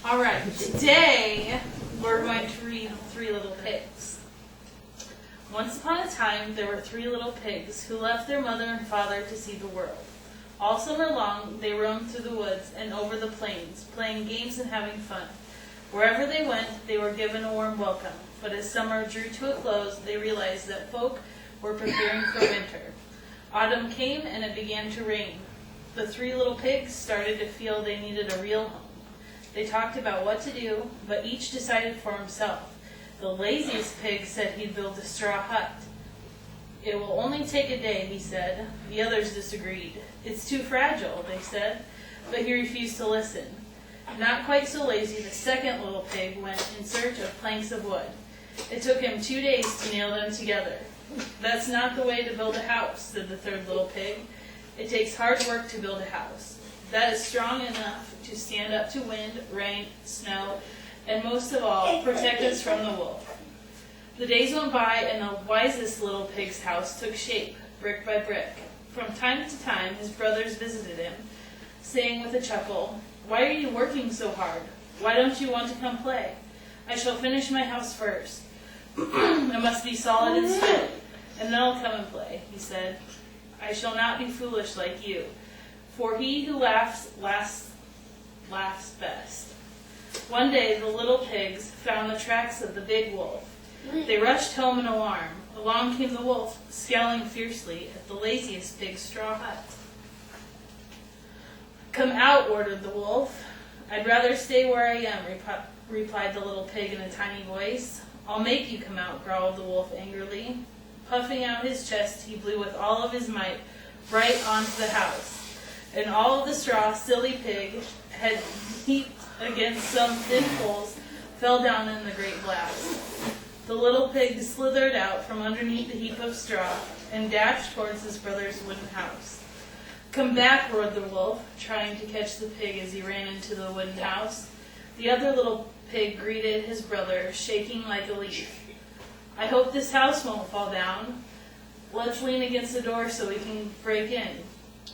All right, today we're going to read Three Little Pigs. Once upon a time, there were 3 little pigs who left their mother and father to see the world. All summer long, they roamed through the woods and over the plains, playing games and having fun. Wherever they went, they were given a warm welcome. But as summer drew to a close, they realized that folk were preparing for winter. Autumn came and it began to rain. The 3 little pigs started to feel they needed a real home. They talked about what to do, but each decided for himself. The laziest pig said he'd build a straw hut. It will only take a day, he said. The others disagreed. It's too fragile, they said, but he refused to listen. Not quite so lazy, the second little pig went in search of planks of wood. It took him 2 days to nail them together. That's not the way to build a house, said the third little pig. It takes hard work to build a house. That is strong enough to stand up to wind, rain, snow, and most of all, protect us from the wolf. The days went by and the wisest little pig's house took shape, brick by brick. From time to time, his brothers visited him, saying with a chuckle, "Why are you working so hard? Why don't you want to come play? I shall finish my house first. It must be solid and steady, and then I'll come and play," he said. "I shall not be foolish like you, for he who laughs best." One day the little pigs found the tracks of the big wolf. They rushed home in alarm. Along came the wolf, scowling fiercely at the laziest pig's straw hut. "Come out," ordered the wolf. "I'd rather stay where I am," replied the little pig in a tiny voice. "I'll make you come out," growled the wolf angrily. Puffing out his chest, he blew with all of his might right onto the house, and all of the straw silly pig had heaped against some thin poles fell down in the great blast. The little pig slithered out from underneath the heap of straw and dashed towards his brother's wooden house. "Come back," roared the wolf, trying to catch the pig as he ran into the wooden house. The other little pig greeted his brother, shaking like a leaf. "I hope this house won't fall down. Let's lean against the door so we can break in."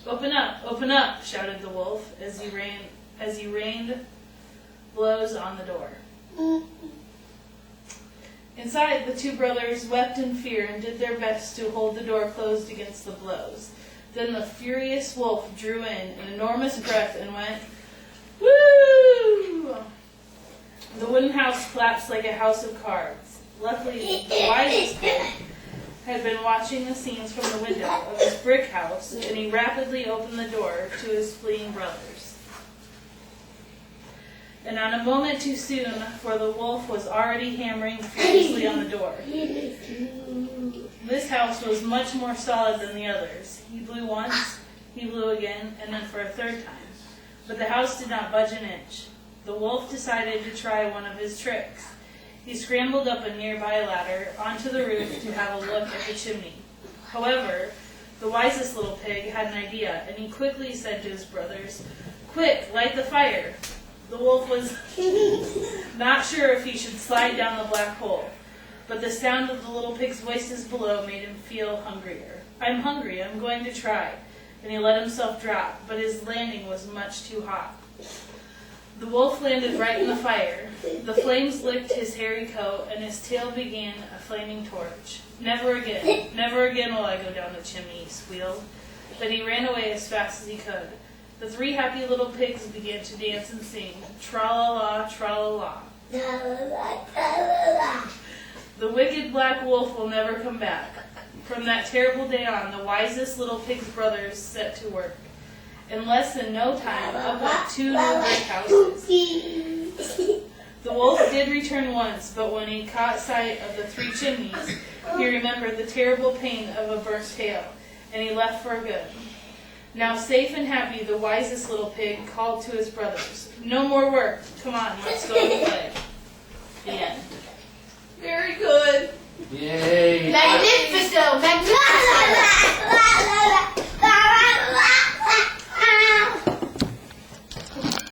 Open up," shouted the wolf as he rained blows on the door. Inside, the 2 brothers wept in fear and did their best to hold the door closed against the blows. Then the furious wolf drew in an enormous breath and went, "Woo!" The wooden house collapsed like a house of cards. Luckily, the wisest pig had been watching the scenes from the window of his brick house, and he rapidly opened the door to his fleeing brothers. And not a moment too soon, for the wolf was already hammering furiously on the door. This house was much more solid than the others. He blew once, he blew again, and then for a third time. But the house did not budge an inch. The wolf decided to try one of his tricks. He scrambled up a nearby ladder onto the roof to have a look at the chimney. However, the wisest little pig had an idea, and he quickly said to his brothers, "Quick, light the fire." The wolf was not sure if he should slide down the black hole, but the sound of the little pig's voices below made him feel hungrier. "I'm hungry, I'm going to try," and he let himself drop, but his landing was much too hot. The wolf landed right in the fire. The flames licked his hairy coat, and his tail began a flaming torch. Never again will I go down the chimney," he squealed. Then he ran away as fast as he could. The 3 happy little pigs began to dance and sing, "Tra-la-la, tra-la-la." The wicked black wolf will never come back. From that terrible day on, the wisest little pig's brothers set to work. In less than no time, up went 2 new brick houses. The wolf did return once, but when he caught sight of the 3 chimneys, he remembered the terrible pain of a burnt tail, and he left for good. Now safe and happy, the wisest little pig called to his brothers, "No more work. Come on, let's go and play."